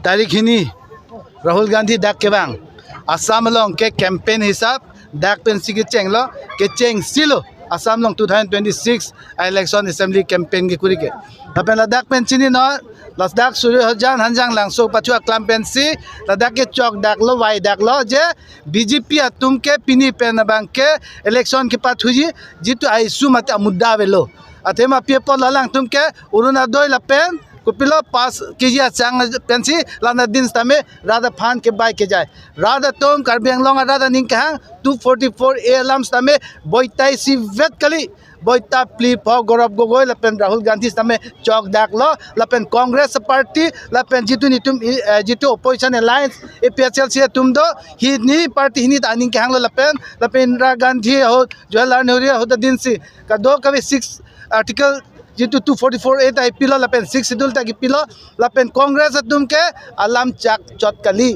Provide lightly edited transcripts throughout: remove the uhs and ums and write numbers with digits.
तारीख हिनी राहुल गांधी डाक के बांग असम लोंग के कैंपेन हिसाब डाक पेंसी के चेंगलो के चेंग सिलो असम लोंग 2026 इलेक्शन असेंबली कैंपेन के कुरी के अपन लद्दाख पेंसिनी न लद्दाख सुरु हजान हंजांग लांगसो पछुआ क्लाम पेंसी लद्दाख के चौक डाक लो वाई डाक लो जे बीजेपी तुम के पिनी पेन बांग के इलेक्शन के पात हुई जितु आइसु मत मुद्दा वेलो अथेमा पेपर ललांग तुम के उरुना दोय लपेन कुपिलो पास कीजिए चांग पेंसी लाना दिन तमे राधा फान के बाइक के जाए राधा तुम करबेंग लोंग राधा निंग के हां 244 ए लम्स तमे बोइताई सी वेट कली बोइता प्ली फ गौरव गोगोई लपेन राहुल गांधी तमे चौक डाक लो लपेन कांग्रेस पार्टी लपेन जितु नि तुम जितु अपोजिशन अलायंस एपीएचएल से तुम दो ही नि पार्टी हिनी तानिंग के हां लपेन इंदिरा गांधी हो जवाहरलाल नेहरू हो द दिन से का दो कभी 6 आर्टिकल जितु 244 ए ताई पिलो लपेन 6 शेड्यूल ताकि पिलो लपेन कांग्रेस तुम के अलाम चाक चटकली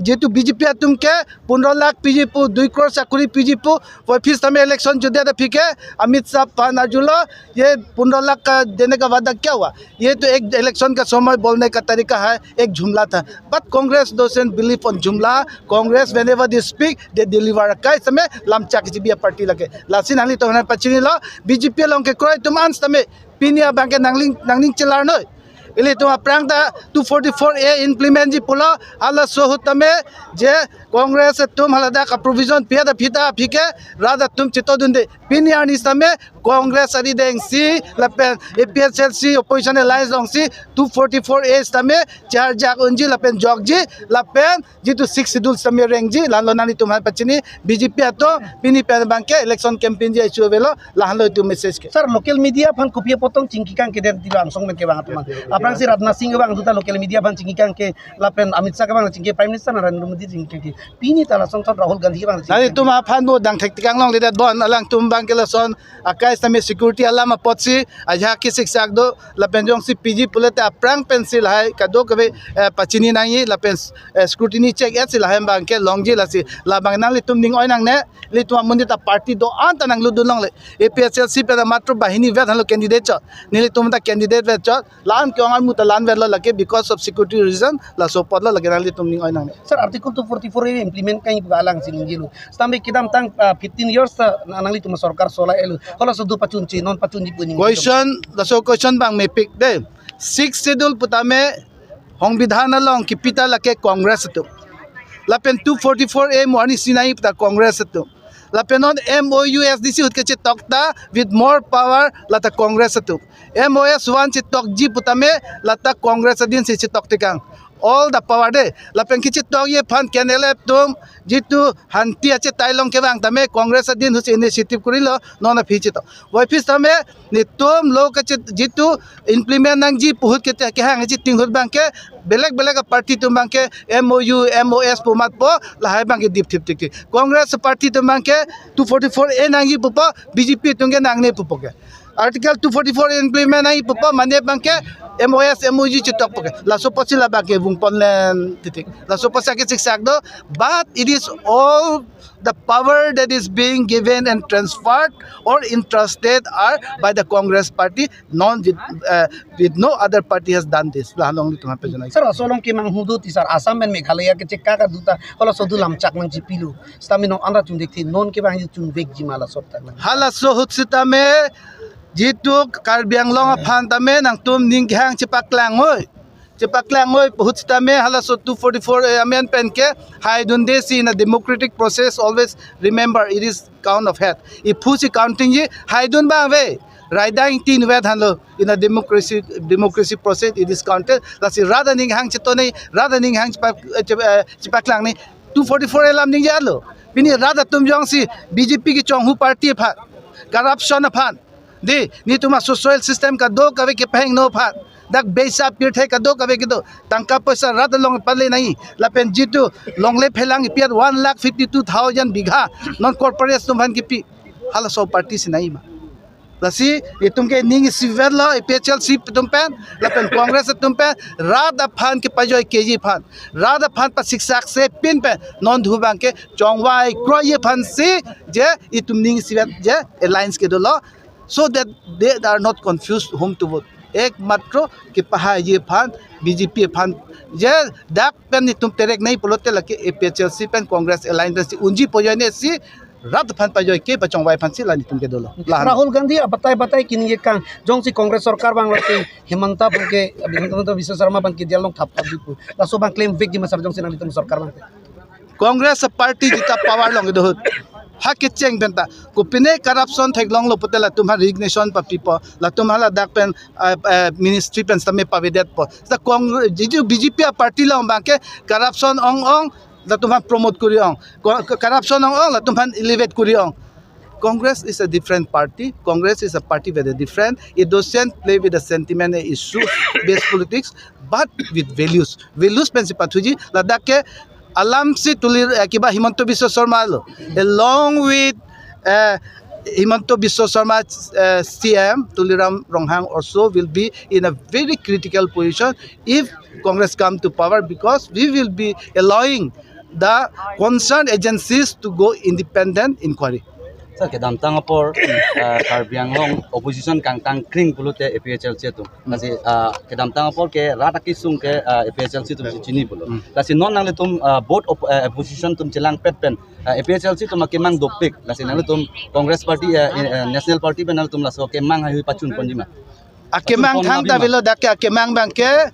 जितु बीजेपी तुम के 15 लाख पीजीपू 2 करोड़ चाकुरी पीजीपू वो फिर समय इलेक्शन जो दिया फिके अमित शाह नाजुलो ये 15 लाख का देने का वादा क्या हुआ ये तो एक इलेक्शन का समय बोलने का तरीका है एक जुमला था but Congress don't believe on जुमला Congress whenever they speak they deliver का समय लामचा की पार्टी लगे लासिन हाली तो पचिनी लो बीजेपी लोग के क्रोय तुम आंस तमे पिनिया बांके नांगलिंग चलार नो इले तुम प्रांग 244 ए इम्प्लीमेंट जी पुलो हाल सोहु तमे जे कांग्रेस तुम हलदा का प्रोविजन पिया फिता फिके राधा तुम चितो दुंदे पिनिया नि तमे कांग्रेस अरी देंग सी लपेन एपीएचएल सी अपोजिशन अलायंस दोंग सी 244 ए तमे चार जाग उंजी लपेन जॉग जी लपेन जितु 6 शेड्यूल तमे रेंग जी लालो नानी तुम पचिनी बीजेपी तो पिनी पेन बांके इलेक्शन कैंपेन जी आइचो वेलो लाहलो तु मैसेज के सर लोकल मीडिया फन कुपिया पोतंग चिंकिकां के देर दिलो आंसोंग में के बांग तुम अपरांग से राजनाथ सिंह बांग दुता लोकल मीडिया फन चिंकिकां के लपेन अमित शाह के बांग चिंके प्राइम मिनिस्टर नरेंद्र मोदी चिंके के पिनी ताला संसद राहुल गांधी के बांग नानी तुम आफान दो दांग ठेकतिकां लोंग लेदा बन अलांग तुम बांग के लसन अकाय तमे सिक्योरिटी अलामा पछी अझा के शिक्षक दो लपेन जोंग सी पीजी पुलते अप्रांग पेंसिल है कदो कबे पचिनी नाई लपेन स्क्रूटिनी चेक एस लाहे बांग के लोंग जी लसी ला बांग नांग ले तुम निंग ओय नांग ने ले तुम मंदिर ता पार्टी दो आंत नांग लु दुलोंग ले एपीएचएल सी पे मात्र बाहिनी वेट हलो कैंडिडेट च नीले तुम ता कैंडिडेट वेट च लान के अंगार मुता लान वेट लके बिकॉज ऑफ सिक्योरिटी रीजन ला सो पद लगे नांग ले तुम निंग ओय नांग सर आर्टिकल 244 ए इंप्लीमेंट काई बालांग सिंग जिलु स्ताम्बे किदाम तांग 15 इयर्स नांग ले तुम सरकार सोला एलु हलो सदु पचुनची नॉन पचुनजी पुनी क्वेश्चन दसो क्वेश्चन बांग में पिक दे 6 शेड्यूल पुतामे संविधान लोंग की पिता लके कांग्रेस तो लपेन 244 ए मोनी सिनाई पुता कांग्रेस तो लपेनोन MOUSDC हुत के तोक्ता विद मोर पावर लता कांग्रेस तो MOS 1 चे तोक जी पुतामे लता कांग्रेस दिन से तोक्तिकांग all the power de lapen kichi tong ye fan kenele tum jitu hanti ache tailong ke bang tame congress din hus initiative kurilo nona phichi to wai phis tame ni tum lo kache jitu implement nang ji puhut ke hang ji tinghut bang ke beleg party tum bang ke MOU MOS pumat po lahai bang ke dip thip tik congress party tum bang ke 244 e nang ji pupo BJP tungge nang ne pupo ke article 244 implement nang pupo mane bang ke MOS MOG chitok po ke la so posi la bang ke vung ponlen titik la so posi ke siksak do but it is all the power that is being given and transferred or entrusted are by the Congress party with no other party has done this la long li tumha pe janai sir asolong ke mang hudu ti sir Assam and Meghalaya ke chekka ka duta hola sodu lam chak nang jipilu stamino andra chun dekthi non ke bang chun bek jimala sot tak hala so hutsita me jitu Karbi Anglong phan tame nang tum ning hang chipaklang hoi hutsita me hala so 244 amendment ke hai dunde si in a democratic process always remember it is count of head if pusi counting ji hai dun ba we raidang tin wet halo in a democracy process it is counted lasi rather ning hang chito nei rather ning hang chipaklang nei 244 elam ning jalo bini rather tum jong si BJP ki chong hu party pha corruption phan de ni tuma social system ka do kawe ke paheng no phan dak beisa pirthe ka do kawe ke do tangka paisa rat long pale nahi lapen jitu longle phelang piat 1,52,000 bigha non corporate tum han ki pi hala so party se nahi ma lasi itum ke ning siver lo PHL si tum pen lapen congress tum pen rada phan ke pajoy kg phan rada phan pa siksak se pin pe non dhubang ke chongwai kroye phan si je itum ning siver je alliance ke do lo so that they are not confused whom to vote एकमात्र कि पहा ये फान BJP फान जे डाक pen नि तुम तेरेक नहीं पुलोते लके एपीएचएलसी पेन कांग्रेस अलायंस उंजी पोजने सी रात फान पाजो के बचों वाई फान सी लानी तुम के दोलो राहुल गांधी अब बताए कि ये का जों सी कांग्रेस सरकार बांग लते हेमंता के हेमंत विश्व शर्मा बन के जेलों थाप दीपु लासो बांग क्लेम विक जिमा सरजों से नाली तुम सरकार बांग कांग्रेस पार्टी जिता पावर लोंग दो हा के चेंग बेंता को पिने करप्शन थेक लोंग लो पतेला तुम्हा रिग्नेशन पा पीपो ला तुम्हाला डाक पेन मिनिस्ट्री पेन समे पावेदेत पो ता कांग्रेस जिजु बीजेपी पार्टी लोंग बाके करप्शन ओंग ला तुम्हा प्रमोट करी ओंग करप्शन ओंग ला तुम्हा एलिवेट करी ओंग Congress is a different party. Congress is a party very different. It doesn't play with the sentiment and issue-based politics, but with values. Values principle tuji ladak ke alam si tulir kiba Himanto Biswa Sarma along with Himanto Biswa Sarma CM Tuliram Ronghang also will be in a very critical position if Congress come to power, because we will be allowing the concerned agencies to go independent inquiry. Sir, kedam tang apor karbiang long opposition kang tang kring pulute APHLC tu. Kasi kedam tang apor ke rata kisung ke APHLC tu chini pulo. Kasi non nang tum board opposition tum chilang pet pen APHLC tum makemang dopik. Kasi nang tum Congress Party National Party pen nang tum laso kemang hayu pacun ponjima. Akemang thang ta velo dakke akemang bang ke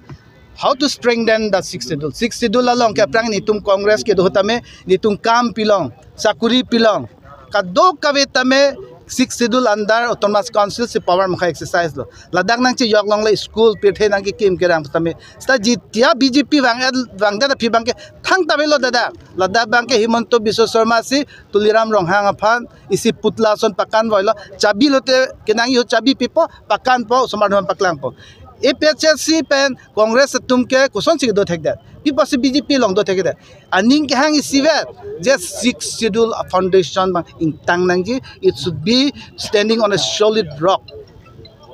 how to strengthen the sixth schedule. Sixth schedule along ke prang nitum Congress ke dohta me nitum kam pilong sakuri pilong kadok kaveta me sixth schedule under autonomous council se power mukha exercise lo ladak nang chi yok long la school pirthe nang ki kim kerang tame sta jitia BJP wang da phi bang ke thang ta velo dada ladak bang ke Himanto Biswa Sarma si Tuliram Ronghang aphan isi putla son pakan voilo chabi lote kenang yo chabi pipo pakan po somadhon paklang po APHLC pen Congress tumke kuson sig do thek that people se BJP long do thek that aning ke hang isivet just six schedule foundation bang in tang nang ji it should be standing on a solid rock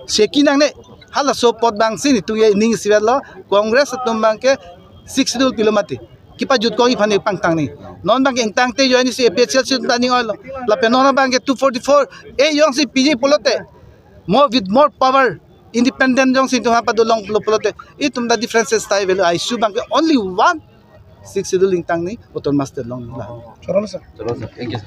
seki nang ne hala so pot bang sin tu ye ning isivet lo Congress tum bang ke six schedule kilomati kipa jut ko ifane pang tang ni non bang eng tang te yo ni se APHLC tani oil la penona bang ke 244 e yong si PJ polote more with more power independent jong sin tuha padulong plote itum the differences tai velu I should bank only one six scheduling tang ni oton master long la चलो sir Chalo sir, thank you.